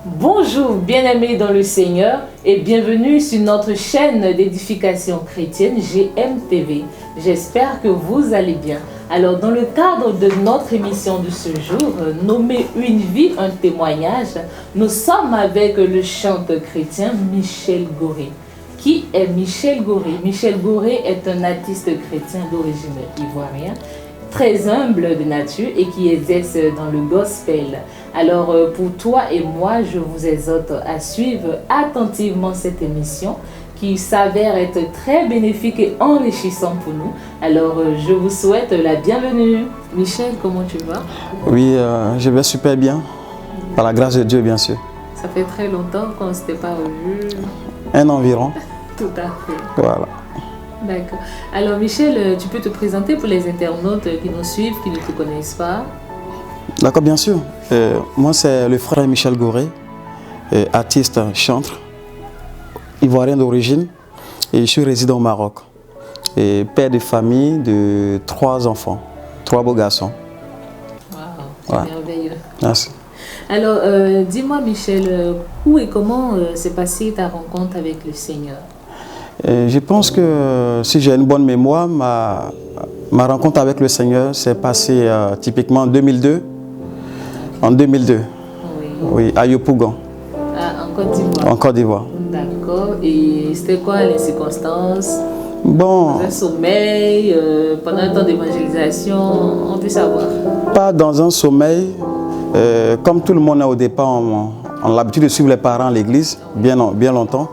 Bonjour bien-aimés dans le Seigneur et bienvenue sur notre chaîne d'édification chrétienne GMTV. J'espère que vous allez bien. Alors dans le cadre de notre émission de ce jour, nommée Une vie, un témoignage, nous sommes avec le chanteur chrétien Michel Goré. Qui est Michel Goré? Michel Goré est un artiste chrétien d'origine ivoirienne, très humble de nature et qui exerce dans le gospel. Alors pour toi et moi, je vous exhorte à suivre attentivement cette émission qui s'avère être très bénéfique et enrichissante pour nous. Alors je vous souhaite la bienvenue. Michel, comment tu vas? Oui, je vais super bien, par la grâce de Dieu bien sûr. Ça fait très longtemps qu'on ne s'était pas revu. Un environ. Tout à fait. Voilà. D'accord. Alors Michel, tu peux te présenter pour les internautes qui nous suivent, qui ne te connaissent pas? D'accord, bien sûr. Moi, c'est le frère Michel Goré, artiste, chanteur, ivoirien d'origine, et je suis résident au Maroc. Et père de famille de 3 enfants, 3 beaux garçons. Waouh, c'est merveilleux. Merci. Alors, dis-moi Michel, où et comment s'est passée ta rencontre avec le Seigneur? Je pense que si j'ai une bonne mémoire, ma rencontre avec le Seigneur s'est passée typiquement en 2002. En 2002, oui, à Yopougon. Ah, en Côte d'Ivoire. En Côte d'Ivoire. D'accord. Et c'était quoi les circonstances? Bon. Dans un sommeil, pendant un temps d'évangélisation, on peut savoir. Pas dans un sommeil. Comme tout le monde au départ, on a l'habitude de suivre les parents à l'église, bien longtemps.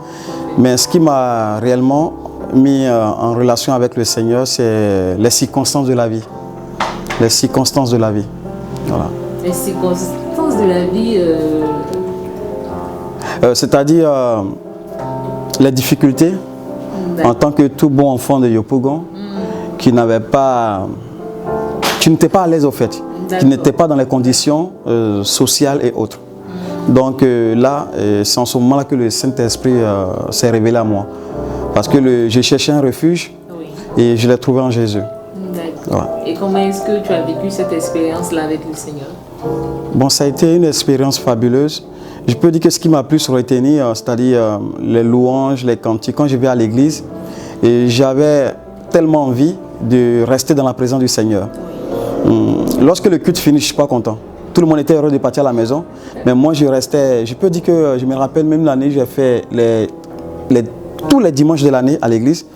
Mais ce qui m'a réellement mis en relation avec le Seigneur, c'est les circonstances de la vie. Les circonstances de la vie. Voilà. Les circonstances de la vie. C'est-à-dire les difficultés en tant que tout bon enfant de Yopougon qui n'avait pas, qui n'était pas à l'aise au fait, qui n'était pas dans les conditions sociales et autres. Donc là, c'est en ce moment-là que le Saint-Esprit s'est révélé à moi. Parce que je cherchais un refuge et je l'ai trouvé en Jésus. D'accord. Et comment est-ce que tu as vécu cette expérience-là avec le Seigneur? Bon, ça a été une expérience fabuleuse. Je peux dire que ce qui m'a plus retenu, c'est-à-dire les louanges, les cantiques, quand je vais à l'église, et j'avais tellement envie de rester dans la présence du Seigneur. Lorsque le culte finit, je ne suis pas content. Tout le monde était heureux de partir à la maison, mais moi je restais, je peux dire que je me rappelle même l'année, j'ai fait tous les dimanches de l'année à l'église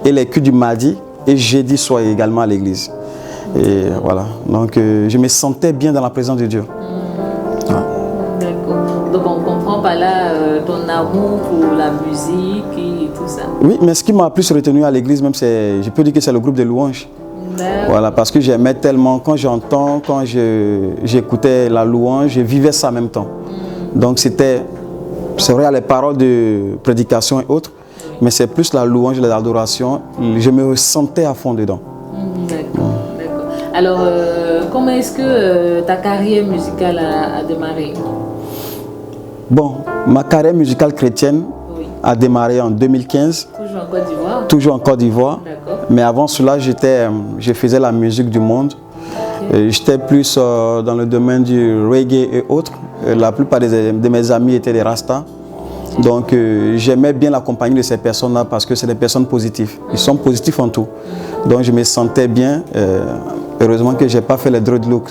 et les cultes du mardi et jeudi soir également à l'église. Et voilà, donc je me sentais bien dans la présence de Dieu. D'accord. Donc on comprend par là ton amour pour la musique et tout ça. Oui, mais ce qui m'a plus retenu à l'église même, je peux dire que c'est le groupe de louanges. Voilà, parce que j'aimais tellement, quand j'entends, quand j'écoutais la louange, je vivais ça en même temps. Donc c'est vrai, les paroles de prédication et autres, mais c'est plus la louange, l'adoration, je me sentais à fond dedans. D'accord. Alors, comment est-ce que ta carrière musicale a démarré? Bon, ma carrière musicale chrétienne a démarré en 2015. Toujours en Côte d'Ivoire? Toujours en Côte d'Ivoire. Mais avant cela, je faisais la musique du monde. J'étais plus dans le domaine du reggae et autres. La plupart de mes amis étaient des Rastas. Donc j'aimais bien la compagnie de ces personnes-là parce que c'est des personnes positives. Ils sont positifs en tout. Donc je me sentais bien. Heureusement que je n'ai pas fait les dreadlocks.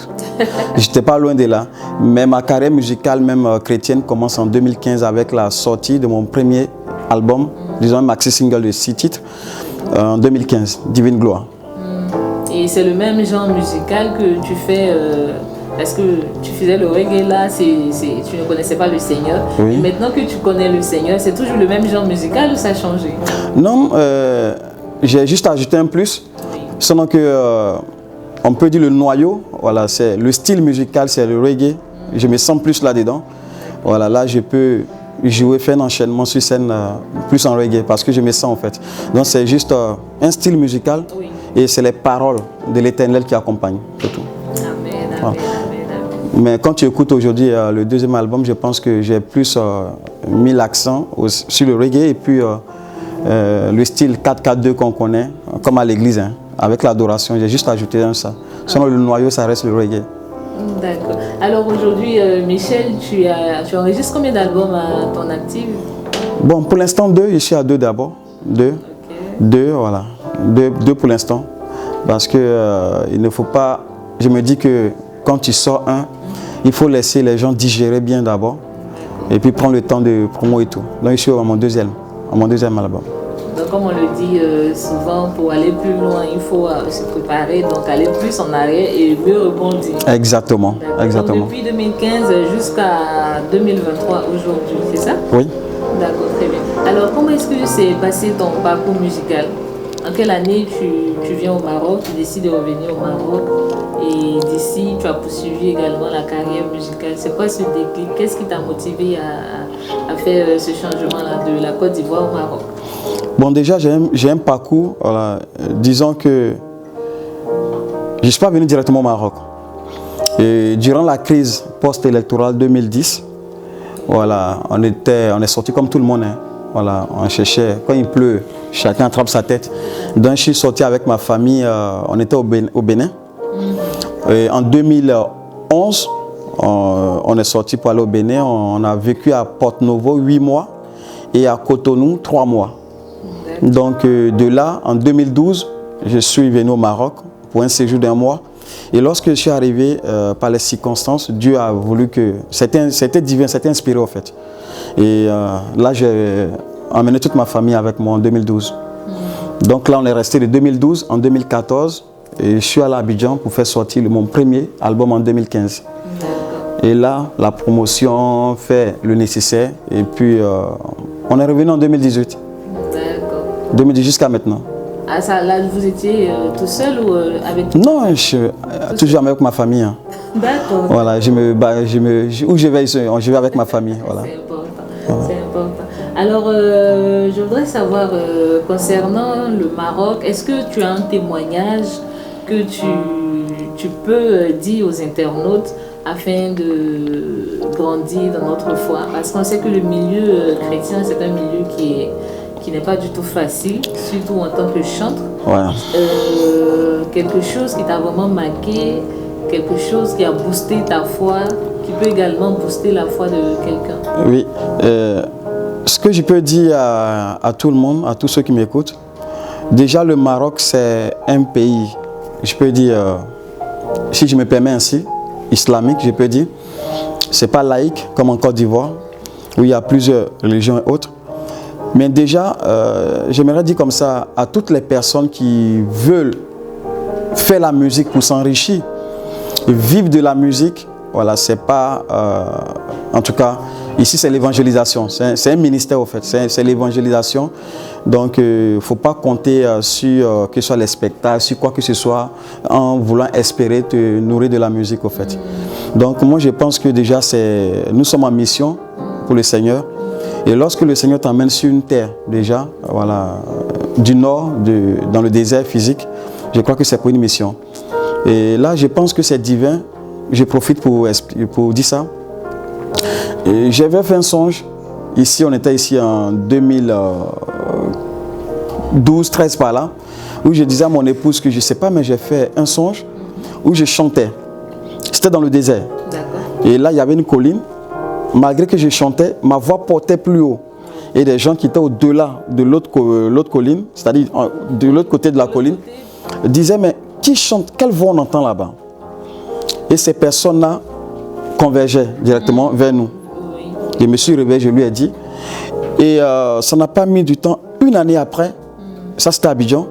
Je n'étais pas loin de là. Mais ma carrière musicale, même chrétienne, commence en 2015 avec la sortie de mon premier album, disons un maxi single de 6 titres, en 2015, Divine Gloire. Et c'est le même genre musical que tu fais, parce que tu faisais le reggae là, tu ne connaissais pas le Seigneur. Oui. Et maintenant que tu connais le Seigneur, c'est toujours le même genre musical ou ça a changé? Non, j'ai juste ajouté un plus, seulement que on peut dire le noyau, voilà, c'est le style musical, c'est le reggae. Je me sens plus là-dedans. Voilà, là je peux jouer, faire un enchaînement sur scène plus en reggae parce que je me sens en fait. Donc c'est juste un style musical et c'est les paroles de l'Éternel qui accompagnent, c'est tout. Amen, voilà. Amen. Mais quand tu écoutes aujourd'hui le deuxième album, je pense que j'ai plus mis l'accent sur le reggae et puis le style 4-4-2 qu'on connaît, comme à l'église, hein, avec l'adoration, j'ai juste ajouté ça. Sinon le noyau, ça reste le reggae. D'accord. Alors aujourd'hui, Michel, tu enregistres combien d'albums à ton actif? Bon, pour l'instant, 2. Je suis à 2 d'abord. 2. Okay. 2, voilà. 2 pour l'instant. Parce que il ne faut pas... Je me dis que quand tu sors un, il faut laisser les gens digérer bien d'abord. Et puis prendre le temps de promo et tout. Donc je suis à mon deuxième album. Donc comme on le dit souvent, pour aller plus loin, il faut se préparer, donc aller plus en arrière et mieux rebondir. Exactement. Exactement. Donc depuis 2015 jusqu'à 2023 aujourd'hui, c'est ça? Oui. D'accord, très bien. Alors comment est-ce que s'est passé ton parcours musical? En quelle année tu viens au Maroc, tu décides de revenir au Maroc et d'ici tu as poursuivi également la carrière musicale? C'est quoi ce déclic? Qu'est-ce qui t'a motivé à faire ce changement-là de la Côte d'Ivoire au Maroc? Bon, déjà j'ai un parcours, voilà, disons que je ne suis pas venu directement au Maroc. Et durant la crise post-électorale 2010, voilà, on est sorti comme tout le monde. Hein. Voilà, on cherchait, quand il pleut, chacun attrape sa tête. Donc je suis sorti avec ma famille, on était au Bénin. Et en 2011, on est sorti pour aller au Bénin. On a vécu à Porto-Novo 8 mois et à Cotonou 3 mois. Donc de là, en 2012, je suis venu au Maroc pour un séjour d'1 mois. Et lorsque je suis arrivé, par les circonstances, Dieu a voulu que... C'était divin, c'était inspiré en fait. Et là, j'ai emmené toute ma famille avec moi en 2012. Donc là, on est resté de 2012 en 2014. Et je suis allé à Abidjan pour faire sortir mon premier album en 2015. Et là, la promotion fait le nécessaire. Et puis, on est revenu en 2018. D'accord. 2018 jusqu'à maintenant. Ah, ça, là, vous étiez tout seul ou avec... Non, je suis toujours avec ma famille. Hein. D'accord. Voilà, où je vais avec ma famille. Voilà. C'est important. Voilà. C'est important. Alors, je voudrais savoir, concernant le Maroc, est-ce que tu as un témoignage que tu peux dire aux internautes afin de grandir dans notre foi? Parce qu'on sait que le milieu chrétien, c'est un milieu qui n'est pas du tout facile, surtout en tant que chantre. Ouais. Quelque chose qui t'a vraiment marqué, quelque chose qui a boosté ta foi, qui peut également booster la foi de quelqu'un. Oui. Ce que je peux dire à tout le monde, à tous ceux qui m'écoutent, déjà le Maroc, c'est un pays, je peux dire, si je me permets ainsi, islamique, je peux dire. C'est pas laïque comme en Côte d'Ivoire, où il y a plusieurs religions et autres. Mais déjà, j'aimerais dire comme ça à toutes les personnes qui veulent faire la musique pour s'enrichir, vivre de la musique. Voilà, c'est pas, en tout cas, ici c'est l'évangélisation. C'est un ministère au fait, c'est l'évangélisation. Donc, il ne faut pas compter sur que ce soit les spectacles, sur quoi que ce soit, en voulant espérer te nourrir de la musique au fait. Donc, moi je pense que déjà, nous sommes en mission pour le Seigneur. Et lorsque le Seigneur t'emmène sur une terre, déjà, voilà, du nord, dans le désert physique, je crois que c'est pour une mission. Et là, je pense que c'est divin. Je profite pour dire ça. J'avais fait un songe. Ici, on était ici en 2012-13 par là, où je disais à mon épouse que je ne sais pas, mais j'ai fait un songe où je chantais. C'était dans le désert. Et là, il y avait une colline. Malgré que je chantais, ma voix portait plus haut. Et des gens qui étaient au-delà de l'autre colline, c'est-à-dire de l'autre côté de la colline, disaient, mais qui chante? Quelle voix on entend là-bas? Et ces personnes-là convergeaient directement vers nous. Je me suis réveillé, je lui ai dit. Et ça n'a pas mis du temps. Une année après, ça c'était à Abidjan.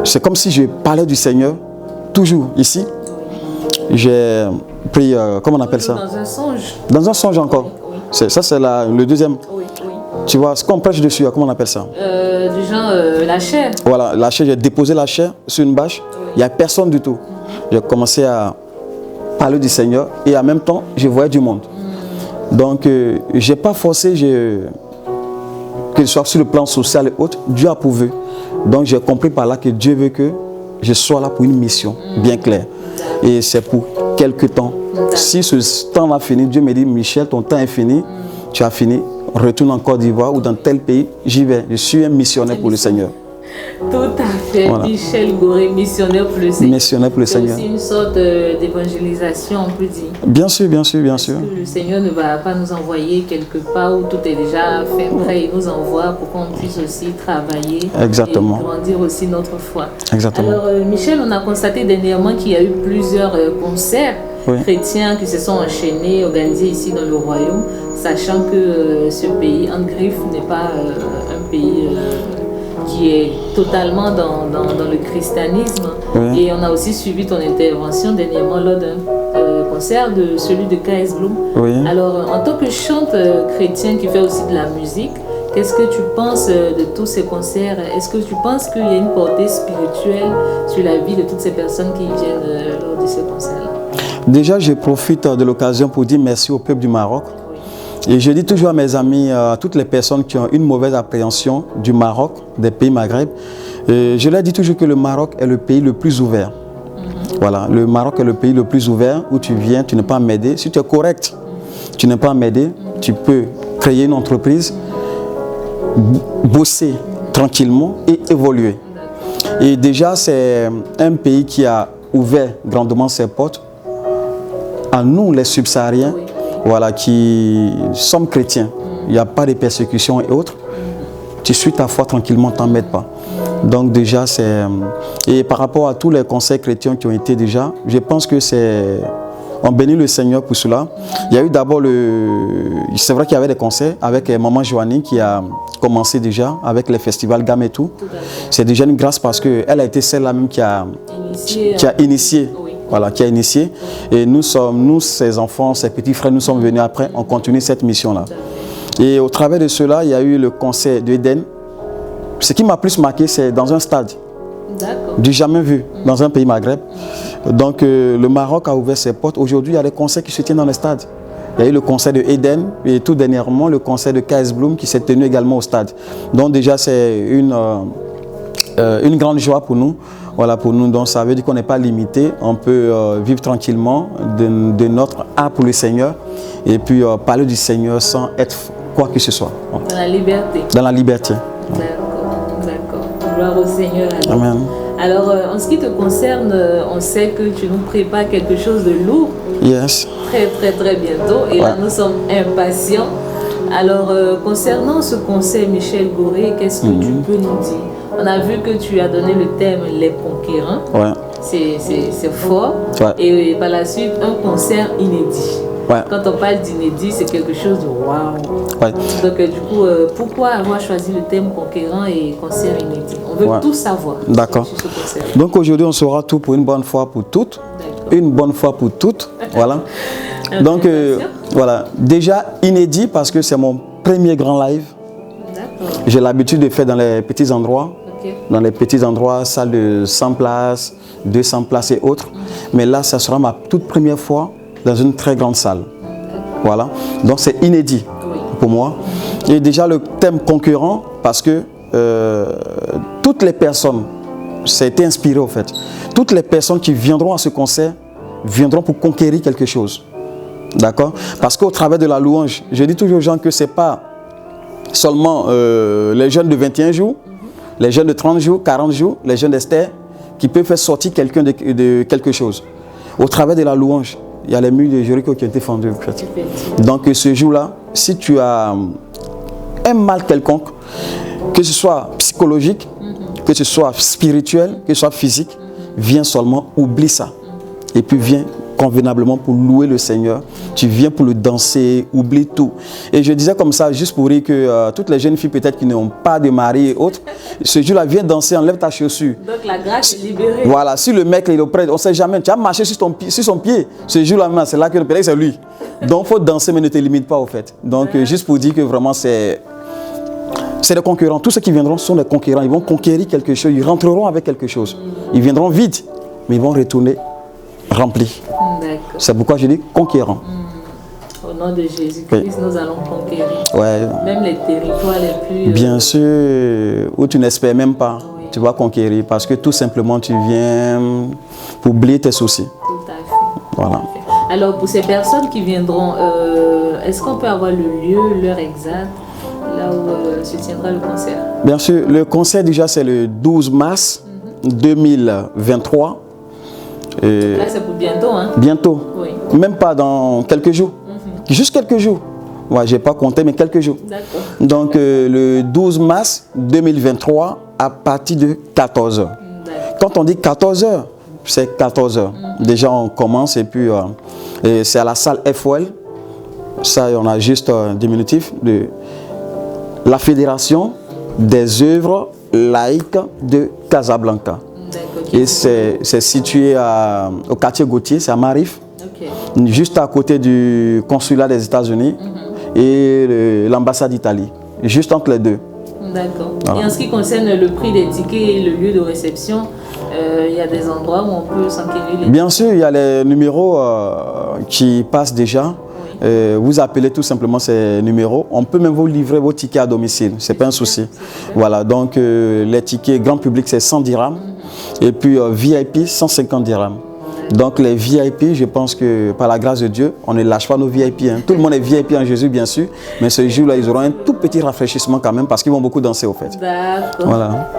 C'est comme si je parlais du Seigneur, toujours ici. J'ai pris, comment on appelle ça? Dans un songe. Dans un songe encore. Oui. Ça c'est le deuxième. Oui. Tu vois, ce qu'on prêche dessus, comment on appelle ça? Du genre la chair. Voilà, la chair, j'ai déposé la chair sur une bâche. Il n'y a personne du tout. J'ai commencé à parler du Seigneur et en même temps, je voyais du monde. Donc, je n'ai pas forcé, que ce soit sur le plan social et autres, Dieu a pourvu. Donc, j'ai compris par là que Dieu veut que je sois là pour une mission bien claire. Et c'est pour quelque temps. Si ce temps a fini, Dieu me dit, Michel, ton temps est fini, tu as fini, retourne en Côte d'Ivoire ou dans tel pays, j'y vais. Je suis un missionnaire pour le Seigneur. Tout à fait. Voilà. Michel Goré, missionnaire pour le Seigneur. Missionnaire pour le Seigneur. C'est aussi une sorte d'évangélisation, on peut dire. Bien sûr, bien sûr, bien sûr. Parce que le Seigneur ne va pas nous envoyer quelque part où tout est déjà fait prêt. Il nous envoie pour qu'on puisse aussi travailler. Exactement. Et grandir aussi notre foi. Exactement. Alors, Michel, on a constaté dernièrement qu'il y a eu plusieurs concerts chrétiens qui se sont enchaînés, organisés ici dans le royaume, sachant que ce pays, en griffe, n'est pas un pays qui est totalement dans le christianisme. Oui. Et on a aussi suivi ton intervention dernièrement lors d'un concert de celui de K.S. Bloom. Oui. Alors, en tant que chanteur chrétien qui fait aussi de la musique, qu'est-ce que tu penses de tous ces concerts? Est-ce que tu penses qu'il y a une portée spirituelle sur la vie de toutes ces personnes qui viennent lors de ces concerts-là? Déjà, je profite de l'occasion pour dire merci au peuple du Maroc. Et je dis toujours à mes amis, à toutes les personnes qui ont une mauvaise appréhension du Maroc, des pays Maghreb, je leur dis toujours que le Maroc est le pays le plus ouvert. Voilà, le Maroc est le pays le plus ouvert où tu viens, tu n'es pas m'aider. Si tu es correct, tu n'es pas m'aider, tu peux créer une entreprise, bosser tranquillement et évoluer. Et déjà, c'est un pays qui a ouvert grandement ses portes à nous, les subsahariens, voilà, qui sommes chrétiens. Il n'y a pas de persécutions et autres. Tu suis ta foi tranquillement, t'en m'aides pas. Donc déjà, c'est... Et par rapport à tous les conseils chrétiens qui ont été déjà, je pense que c'est... On bénit le Seigneur pour cela. Il y a eu d'abord le... C'est vrai qu'il y avait des concerts avec Maman Joanie qui a commencé déjà avec les festivals Gamme et tout. C'est déjà une grâce parce qu'elle a été celle-là même qui a initié. Voilà, qui a initié. Et nous, ses enfants, ses petits frères, nous sommes venus après, on continue cette mission-là. Et au travers de cela, il y a eu le concert d'Eden. Ce qui m'a plus marqué, c'est dans un stade. Du jamais vu, dans un pays Maghreb. Donc, le Maroc a ouvert ses portes. Aujourd'hui, il y a des concerts qui se tiennent dans les stades. Il y a eu le concert de Eden et tout dernièrement, le concert de K.S. Bloom qui s'est tenu également au stade. Donc, déjà, c'est une grande joie pour nous. Voilà, pour nous, donc ça veut dire qu'on n'est pas limité, on peut vivre tranquillement de notre art pour le Seigneur et puis parler du Seigneur sans être quoi que ce soit. Dans la liberté. Dans la liberté. D'accord, d'accord. Gloire au Seigneur. Alors. Amen. Alors, en ce qui te concerne, on sait que tu nous prépares quelque chose de lourd. Yes. Très, très, très bientôt. Et là, nous sommes impatients. Alors, concernant ce concert, Michel Goré, qu'est-ce que tu peux nous dire? On a vu que tu as donné le thème Les Conquérants. Ouais. C'est fort. Ouais. Et par la suite, un concert inédit. Ouais. Quand on parle d'inédit, c'est quelque chose de waouh. Ouais. Donc, du coup, pourquoi avoir choisi le thème Conquérant et concert inédit? On veut tout savoir. D'accord. Sur ce concert. Donc, aujourd'hui, on saura tout pour une bonne fois pour toutes. Une bonne fois pour toutes. Voilà. Donc, voilà. Déjà inédit parce que c'est mon premier grand live. J'ai l'habitude de faire dans les petits endroits. Dans les petits endroits, salles de 100 places, 200 places et autres. Mais là, ça sera ma toute première fois dans une très grande salle. Voilà. Donc, c'est inédit pour moi. Et déjà, le thème concurrent, parce que toutes les personnes, ça a été inspiré au fait, toutes les personnes qui viendront à ce concert viendront pour conquérir quelque chose. D'accord? Parce qu'au travers de la louange, je dis toujours aux gens que ce n'est pas seulement les jeunes de 21 jours, les jeunes de 30 jours, 40 jours, les jeunes d'Esther, qui peuvent faire sortir quelqu'un de quelque chose. Au travers de la louange, il y a les murs de Jéricho qui ont été fendus. Donc ce jour-là, si tu as un mal quelconque, que ce soit psychologique, que ce soit spirituel, que ce soit physique, viens seulement, oublie ça. Et puis viens convenablement pour louer le Seigneur. Tu viens pour le danser, oublie tout. Et je disais comme ça, juste pour dire que toutes les jeunes filles peut-être qui n'ont pas de mari et autres, ce jour-là, viens danser, enlève ta chaussure. Donc la grâce est libérée. Voilà, si le mec est auprès, on ne sait jamais, tu as marché sur son pied. Ce jour-là, c'est là que peut-être c'est lui. Donc il faut danser, mais ne te limite pas au fait. Donc juste pour dire que vraiment c'est des concurrents. Tous ceux qui viendront sont des concurrents. Ils vont conquérir quelque chose, ils rentreront avec quelque chose. Ils viendront vides, mais ils vont retourner remplis. C'est pourquoi je dis conquérant. Au nom de Jésus-Christ, nous allons conquérir. Ouais. Même les territoires les plus... Bien sûr, où tu n'espères même pas, tu vas conquérir. Parce que tout simplement, tu viens pour oublier tes soucis. Tout à fait. Voilà. Alors, pour ces personnes qui viendront, est-ce qu'on peut avoir le lieu, l'heure exacte, là où se tiendra le concert? Bien sûr, le concert déjà c'est le 12 mars 2023. Là c'est pour bientôt, hein? Bientôt. Oui. Même pas dans quelques jours. Juste quelques jours. Ouais, j'ai pas compté, mais quelques jours. D'accord. Donc le 12 mars 2023 à partir de 14h. Quand on dit 14h, c'est 14h. Déjà on commence et puis c'est à la salle FOL. Ça, on a juste un diminutif de la Fédération des œuvres laïques de Casablanca. Et c'est situé au quartier Gauthier, c'est à Marif, juste à côté du consulat des États-Unis et l'ambassade d'Italie, juste entre les deux. D'accord. Voilà. Et en ce qui concerne le prix des tickets et le lieu de réception, il y a des endroits où on peut s'enquérir? Bien sûr, il y a les numéros qui passent déjà. Vous appelez tout simplement ces numéros. On peut même vous livrer vos tickets à domicile. Ce n'est pas un souci. Voilà, donc les tickets grand public, c'est 100 dirhams. Et puis VIP, 150 dirhams. Donc les VIP, je pense que par la grâce de Dieu, on ne lâche pas nos VIP. Hein. Tout le monde est VIP en Jésus, bien sûr. Mais ce jour-là, ils auront un tout petit rafraîchissement quand même parce qu'ils vont beaucoup danser au fait. D'accord. Voilà.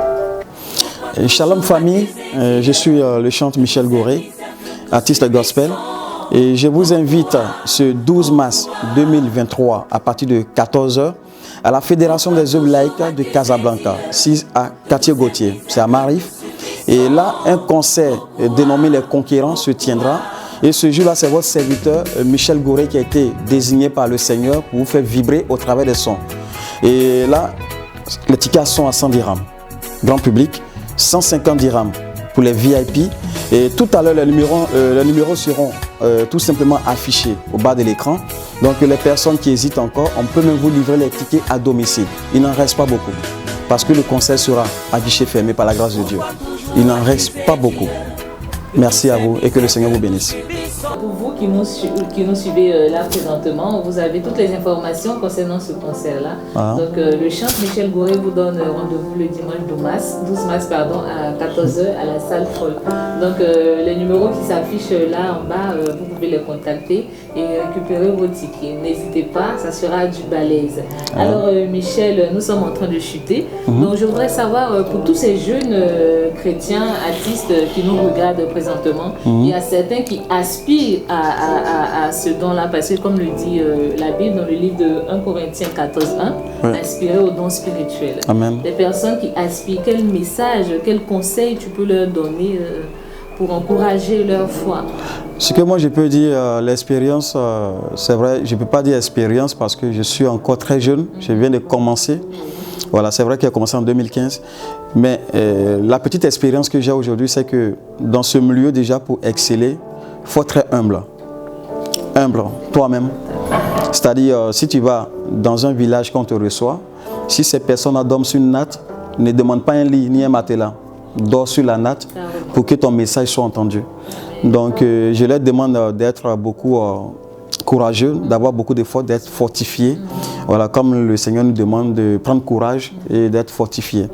Et shalom famille, je suis le chanteur Michel Goré, artiste gospel. Et je vous invite ce 12 mars 2023 à partir de 14h à la Fédération des œuvres laïques de Casablanca, 6 à quartier Gauthier, c'est à Marif. Et là, un concert dénommé Les Conquérants se tiendra. Et ce jour-là, c'est votre serviteur Michel Goré qui a été désigné par le Seigneur pour vous faire vibrer au travers des sons. Et là, les tickets sont à 100 dirhams. Grand public, 150 dirhams pour les VIP. Et tout à l'heure, les numéros seront tout simplement affichés au bas de l'écran. Donc les personnes qui hésitent encore, on peut même vous livrer les tickets à domicile. Il n'en reste pas beaucoup. Parce que le concert sera à guichet fermé par la grâce de Dieu. Il n'en reste pas beaucoup. Merci à vous et que le Seigneur vous bénisse. Pour vous qui nous suivez là présentement, vous avez toutes les informations concernant ce concert-là. Donc le chanteur Michel Goré vous donne rendez-vous le dimanche 12 mars à 14h à la salle FOL. Donc les numéros qui s'affichent là en bas, vous pouvez les contacter et récupérer vos tickets. N'hésitez pas, ça sera du balèze. Alors Michel, nous sommes en train de chuter. Donc je voudrais savoir pour tous ces jeunes chrétiens, artistes qui nous regardent présentement, il y a certains qui aspirent à ce don-là, parce que comme le dit la Bible dans le livre de 1 Corinthiens 14:1, aspirer au don spirituel. Amen. Les personnes qui aspirent, quel message, quel conseil tu peux leur donner pour encourager leur foi? Ce que moi je peux dire, l'expérience, c'est vrai, je ne peux pas dire expérience parce que je suis encore très jeune, je viens de commencer. Voilà, c'est vrai qu'il a commencé en 2015. Mais la petite expérience que j'ai aujourd'hui, c'est que dans ce milieu déjà pour exceller, il faut être très humble. Humble, toi-même. C'est-à-dire, si tu vas dans un village qu'on te reçoit, si ces personnes dorment sur une natte, ne demande pas un lit ni un matelas. Dors sur la natte pour que ton message soit entendu. Donc, je leur demande d'être beaucoup courageux, d'avoir beaucoup d'efforts, d'être fortifiés. Voilà, comme le Seigneur nous demande de prendre courage et d'être fortifié.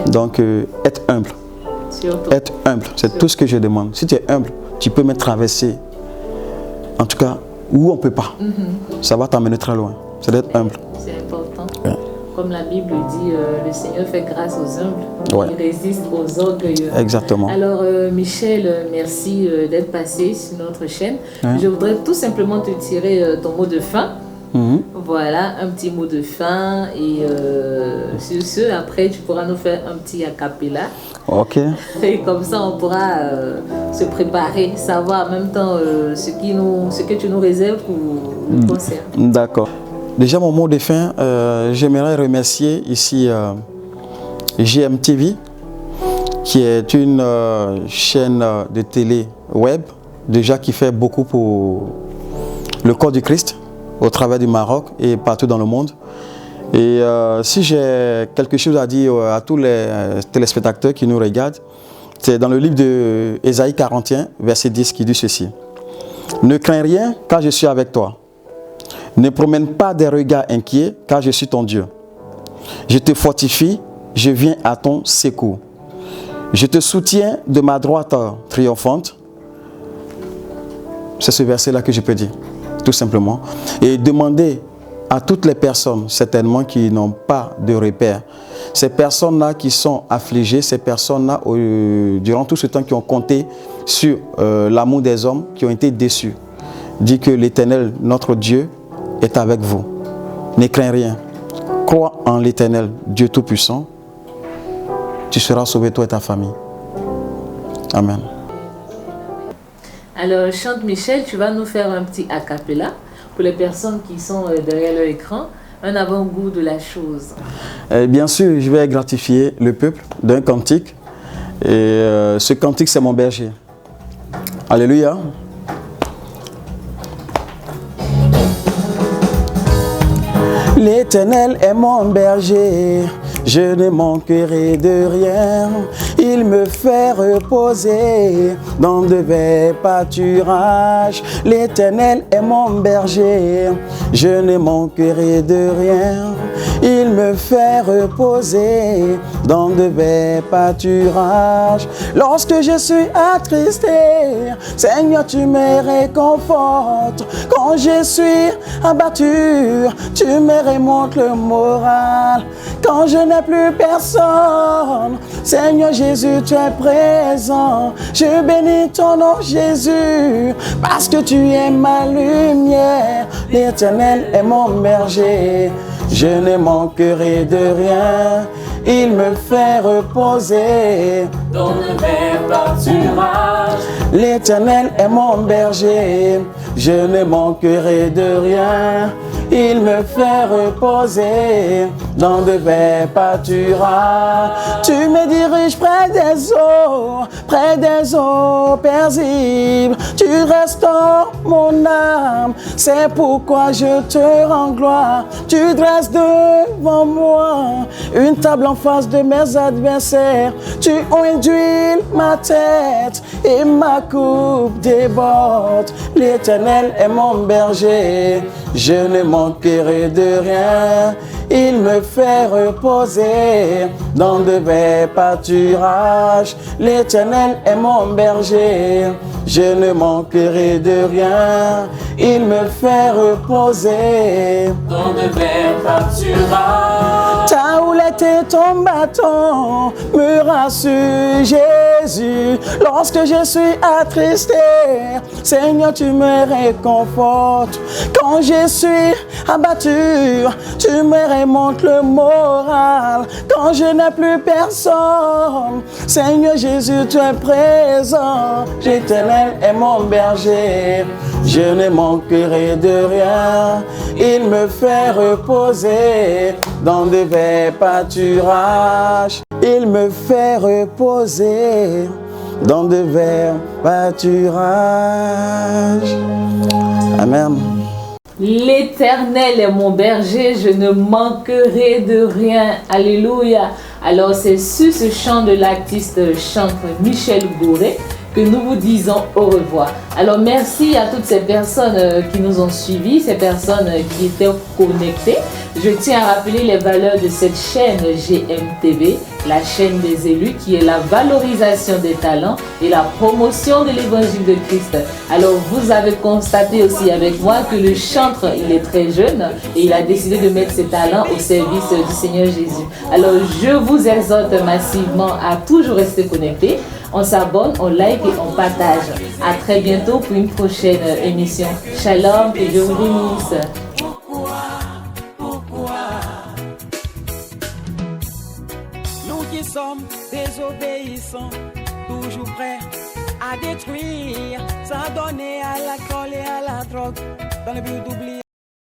Donc, être humble. Être humble, c'est tout ce que je demande. Si tu es humble, tu peux me traverser. En tout cas, où on ne peut pas. Ça va t'amener très loin. C'est d'être humble. C'est important. Ouais. Comme la Bible dit, le Seigneur fait grâce aux humbles, il résiste aux orgueilleux. Exactement. Alors Michel, merci d'être passé sur notre chaîne. Je voudrais tout simplement te tirer ton mot de fin. Voilà, un petit mot de fin et sur ce, après tu pourras nous faire un petit a cappella. Ok. Et comme ça on pourra se préparer, savoir en même temps ce que tu nous réserves pour le concert. D'accord. Déjà mon mot de fin, j'aimerais remercier ici GMTV qui est une chaîne de télé web déjà qui fait beaucoup pour le corps du Christ au travers du Maroc et partout dans le monde. Et si j'ai quelque chose à dire à tous les téléspectateurs qui nous regardent, c'est dans le livre de Ésaïe 41, verset 10 qui dit ceci. Ne crains rien car je suis avec toi. Ne promène pas des regards inquiets car je suis ton Dieu. Je te fortifie, je viens à ton secours. Je te soutiens de ma droite triomphante. C'est ce verset-là que je peux dire. Tout simplement. Et demander à toutes les personnes, certainement, qui n'ont pas de repère, Ces personnes-là qui sont affligées, ces personnes-là, durant tout ce temps, qui ont compté sur l'amour des hommes, qui ont été déçus. Dis que l'Éternel, notre Dieu, est avec vous. Ne crains rien. Crois en l'Éternel, Dieu Tout-Puissant. Tu seras sauvé, toi et ta famille. Amen. Alors, chante Michel, tu vas nous faire un petit a cappella pour les personnes qui sont derrière leur écran, un avant-goût de la chose. Bien sûr, je vais gratifier le peuple d'un cantique. Et ce cantique, c'est mon berger. Alléluia. L'Éternel est mon berger, je ne manquerai de rien. Il me fait reposer dans de verts pâturages. L'Éternel est mon berger, je ne manquerai de rien. Il me fait reposer dans de verts pâturages. Lorsque je suis attristé, Seigneur, tu me réconfortes. Quand je suis abattu, tu me remontes le moral. Quand je n'ai plus personne, Seigneur Jésus, tu es présent. Je bénis ton nom, Jésus, parce que tu es ma lumière. L'Éternel est mon berger, je ne manquerai de rien. Il me fait reposer dans le verts pâturages. L'Éternel est mon berger, je ne manquerai de rien. Il me fait reposer dans de verts pâturages. Tu me diriges près des eaux paisibles. Tu restaures mon âme, c'est pourquoi je te rends gloire. Tu dresses devant moi une table en face de mes adversaires. Tu ondules ma tête et ma coupe déborde. L'Éternel est mon berger, je ne manquerai de rien. Il me fait reposer dans de verts pâturages. L'Éternel est mon berger, je ne manquerai de rien. Il me fait reposer dans de verts pâturages. Ta houlette et ton bâton me rassurent, Jésus. Lorsque je suis attristé, Seigneur, tu me réconfortes. Quand je suis abattu, tu me remontes le moral. Quand je n'ai plus personne, Seigneur Jésus, tu es présent. L'Éternel est mon berger, je ne manquerai de rien. Il me fait reposer dans de verts pâturages. Il me fait reposer dans de verts pâturages. Amen. L'Éternel est mon berger, je ne manquerai de rien. Alléluia. Alors c'est sur ce chant de l'artiste chantre Michel Gouré que nous vous disons au revoir. Alors merci à toutes ces personnes qui nous ont suivis, ces personnes qui étaient connectées. Je tiens à rappeler les valeurs de cette chaîne GMTV, la chaîne des élus, qui est la valorisation des talents et la promotion de l'évangile de Christ. Alors vous avez constaté aussi avec moi que le chantre, il est très jeune et il a décidé de mettre ses talents au service du Seigneur Jésus. Alors je vous exhorte massivement à toujours rester connectés. On s'abonne, on like et on partage. À très bientôt pour une prochaine émission. Shalom, que Dieu vous bénisse. Nous qui sommes désobéissants, toujours prêts à détruire, s'adonner à la colle et à la drogue, dans le but d'oublier